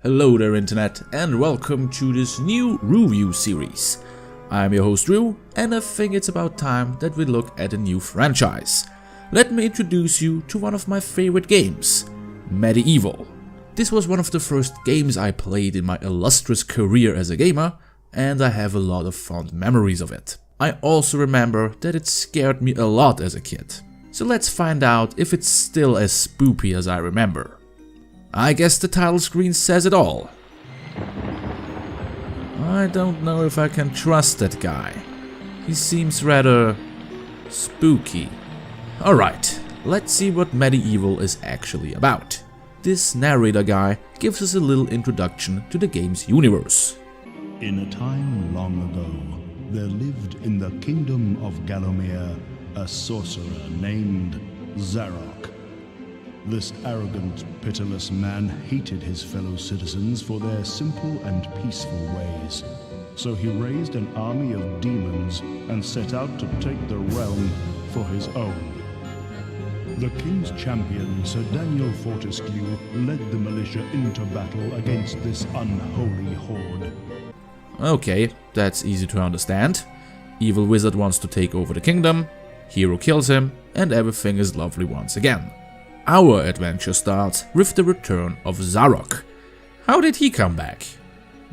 Hello there internet, and welcome to this new RooView series. I'm your host Roo, and I think it's about time that we look at a new franchise. Let me introduce you to one of my favorite games, MediEvil. This was one of the first games I played in my illustrious career as a gamer, and I have a lot of fond memories of it. I also remember that it scared me a lot as a kid. So let's find out if it's still as spoopy as I remember. I guess the title screen says it all. I don't know if I can trust that guy. He seems rather spooky. Alright, let's see what MediEvil is actually about. This narrator guy gives us a little introduction to the game's universe. In a time long ago, there lived in the kingdom of Gallowmere a sorcerer named Zarok. This arrogant, pitiless man hated his fellow citizens for their simple and peaceful ways. So he raised an army of demons and set out to take the realm for his own. The king's champion, Sir Daniel Fortescue, led the militia into battle against this unholy horde. Okay, that's easy to understand. Evil wizard wants to take over the kingdom, hero kills him, and everything is lovely once again. Our adventure starts with the return of Zarok. How did he come back?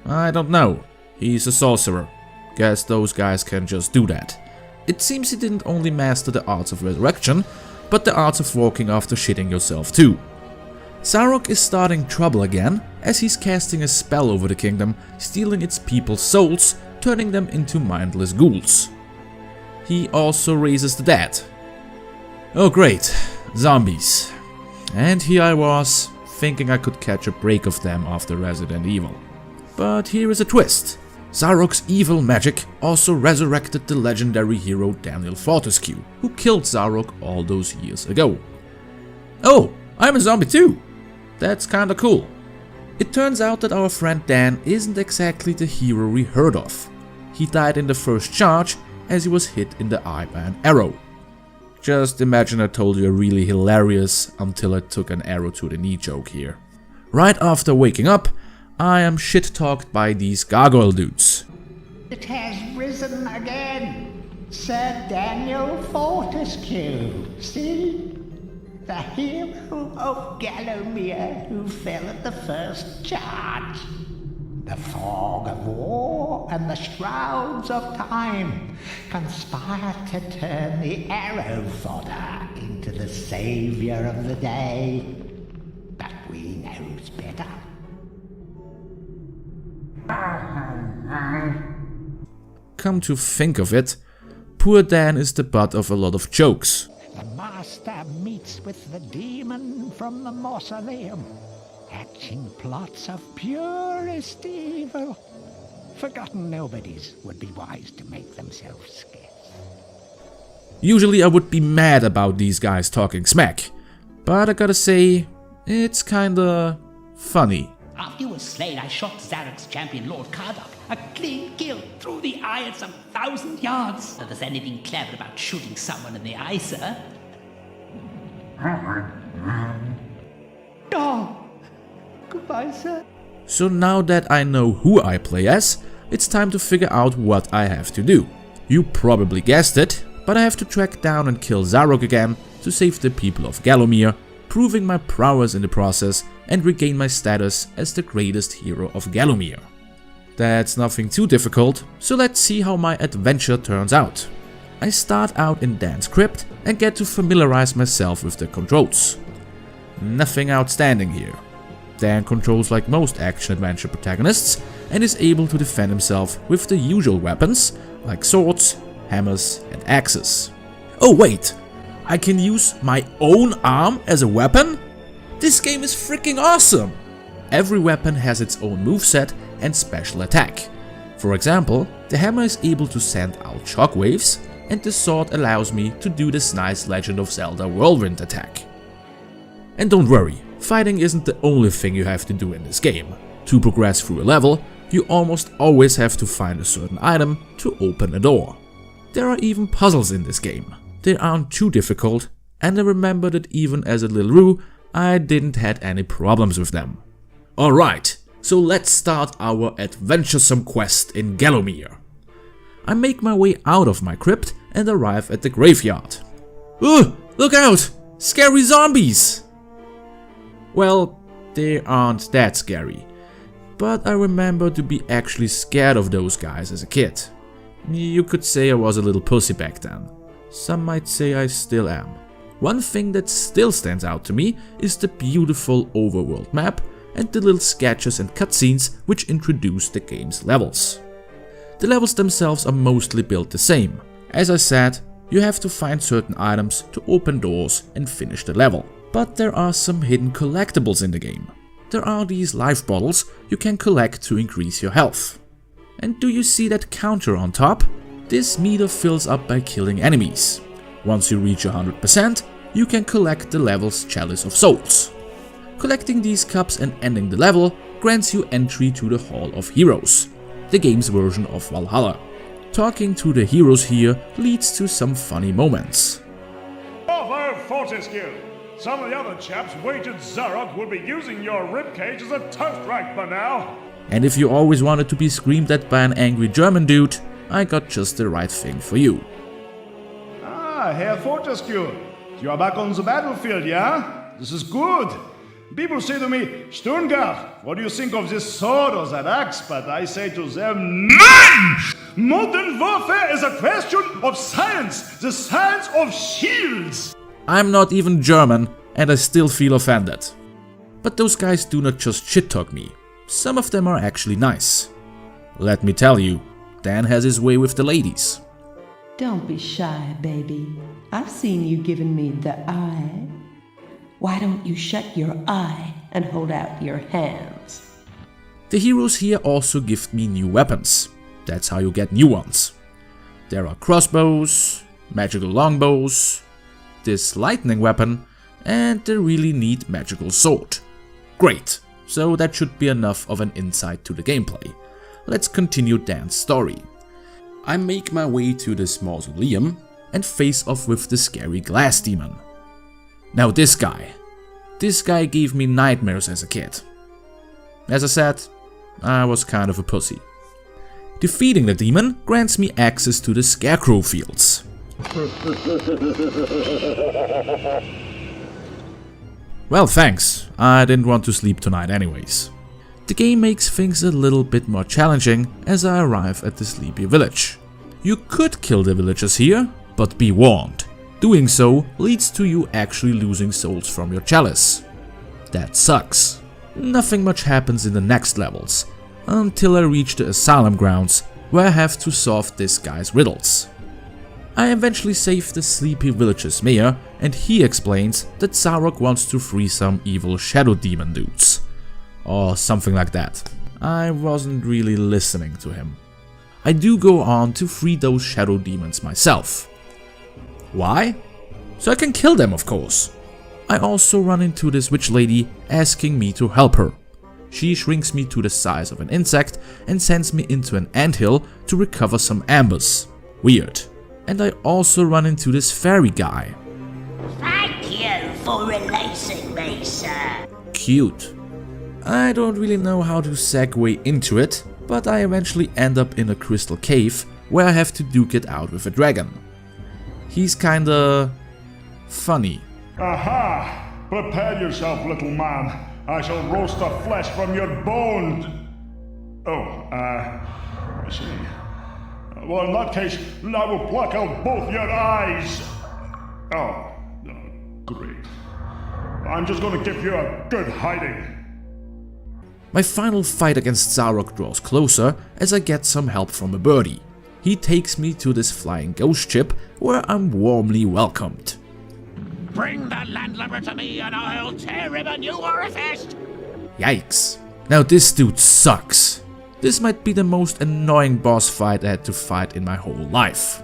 I don't know. He's a sorcerer. Guess those guys can just do that. It seems he didn't only master the arts of resurrection, but the arts of walking after shitting yourself too. Zarok is starting trouble again, as he's casting a spell over the kingdom, stealing its people's souls, turning them into mindless ghouls. He also raises the dead. Oh great, zombies. And here I was, thinking I could catch a break of them after Resident Evil. But here is a twist. Zarok's evil magic also resurrected the legendary hero Daniel Fortescue, who killed Zarok all those years ago. Oh, I'm a zombie too! That's kinda cool. It turns out that our friend Dan isn't exactly the hero we heard of. He died in the first charge as he was hit in the eye by an arrow. Just imagine I told you a really hilarious until I took an arrow to the knee joke here. Right after waking up, I am shit-talked by these gargoyle dudes. It has risen again, Sir Daniel Fortescue, see? The hero of Gallowmere who fell at the first charge. The fog of war and the shrouds of time conspired to turn the arrow fodder into the saviour of the day. But we knows better. Come to think of it, poor Dan is the butt of a lot of jokes. The master meets with the demon from the mausoleum, hatching plots of purest evil. Forgotten nobodies would be wise to make themselves scarce. Usually I would be mad about these guys talking smack, but I gotta say, it's kinda funny. After you were slain, I shot Zarok's champion, Lord Kardok, a clean kill through the eye at some 1,000 yards. If there's anything clever about shooting someone in the eye, sir. Oh, goodbye, sir. So now that I know who I play as, it's time to figure out what I have to do. You probably guessed it, but I have to track down and kill Zarok again to save the people of Gallowmere, proving my prowess in the process and regain my status as the greatest hero of Gallowmere. That's nothing too difficult, so let's see how my adventure turns out. I start out in Dan's crypt and get to familiarize myself with the controls. Nothing outstanding here. Dan controls like most action-adventure protagonists and is able to defend himself with the usual weapons like swords, hammers and axes. Oh wait, I can use my own arm as a weapon? This game is freaking awesome! Every weapon has its own moveset and special attack. For example, the hammer is able to send out shockwaves, and the sword allows me to do this nice Legend of Zelda whirlwind attack. And don't worry, fighting isn't the only thing you have to do in this game. To progress through a level, you almost always have to find a certain item to open a door. There are even puzzles in this game. They aren't too difficult, and I remember that even as a little Roo, I didn't had any problems with them. Alright, So let's start our adventuresome quest in Gallowmere. I make my way out of my crypt and arrive at the graveyard. Ugh! Look out! Scary zombies! Well, they aren't that scary, but I remember to be actually scared of those guys as a kid. You could say I was a little pussy back then. Some might say I still am. One thing that still stands out to me is the beautiful overworld map and the little sketches and cutscenes which introduce the game's levels. The levels themselves are mostly built the same. As I said, you have to find certain items to open doors and finish the level. But there are some hidden collectibles in the game. There are these life bottles you can collect to increase your health. And do you see that counter on top? This meter fills up by killing enemies. Once you reach 100%, you can collect the level's Chalice of Souls. Collecting these cups and ending the level grants you entry to the Hall of Heroes, the game's version of Valhalla. Talking to the heroes here leads to some funny moments. Bravo, Fortescue! Some of the other chaps waged Zarok would be using your ribcage as a toast rack by now. And if you always wanted to be screamed at by an angry German dude, I got just the right thing for you. Ah, Herr Fortescue, you are back on the battlefield, yeah? This is good. People say to me, Stungart, what do you think of this sword or that axe? But I say to them, NEIN! Modern warfare is a question of science, the science of shields. I'm not even German, and I still feel offended. But those guys do not just shit-talk me. Some of them are actually nice. Let me tell you, Dan has his way with the ladies. Don't be shy, baby. I've seen you giving me the eye. Why don't you shut your eye and hold out your hands? The heroes here also gift me new weapons. That's how you get new ones. There are crossbows, magical longbows, this lightning weapon, and the really neat magical sword. Great, so that should be enough of an insight to the gameplay. Let's continue Dan's story. I make my way to this mausoleum and face off with the scary glass demon. Now this guy gave me nightmares as a kid. As I said, I was kind of a pussy. Defeating the demon grants me access to the Scarecrow fields. Well, thanks. I didn't want to sleep tonight anyways. The game makes things a little bit more challenging as I arrive at the sleepy village. You could kill the villagers here, but be warned. Doing so leads to you actually losing souls from your chalice. That sucks. Nothing much happens in the next levels, until I reach the asylum grounds where I have to solve this guy's riddles. I eventually save the sleepy village's mayor, and he explains that Zarok wants to free some evil shadow demon dudes. Or something like that. I wasn't really listening to him. I do go on to free those shadow demons myself. Why? So I can kill them, of course. I also run into this witch lady asking me to help her. She shrinks me to the size of an insect and sends me into an anthill to recover some ambers. Weird. And I also run into this fairy guy. Thank you for releasing me, sir. Cute. I don't really know how to segue into it, but I eventually end up in a crystal cave where I have to duke it out with a dragon. He's kinda funny. Aha! Prepare yourself, little man. I shall roast the flesh from your bones. Oh, I see. Well, in that case, I will pluck out both your eyes. Oh, great. I'm just gonna give you a good hiding. My final fight against Zarok draws closer as I get some help from a birdie. He takes me to this flying ghost ship where I'm warmly welcomed. Bring the landlubber to me and I'll tear him a new orifice! Yikes. Now this dude sucks. This might be the most annoying boss fight I had to fight in my whole life.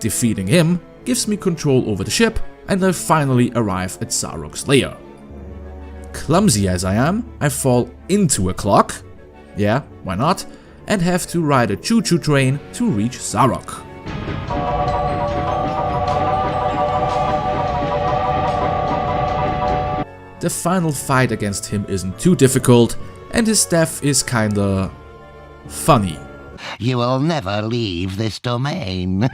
Defeating him gives me control over the ship and I finally arrive at Zarok's lair. Clumsy as I am, I fall into a clock, yeah, why not, and have to ride a choo-choo train to reach Zarok. The final fight against him isn't too difficult, and his death is kinda funny. You will never leave this domain.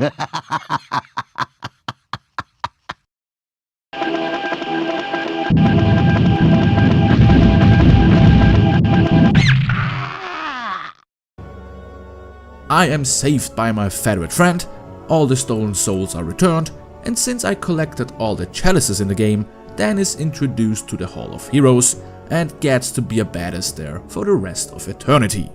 I am saved by my feathered friend, all the stolen souls are returned, and since I collected all the chalices in the game, Dan is introduced to the Hall of Heroes and gets to be a badass there for the rest of eternity.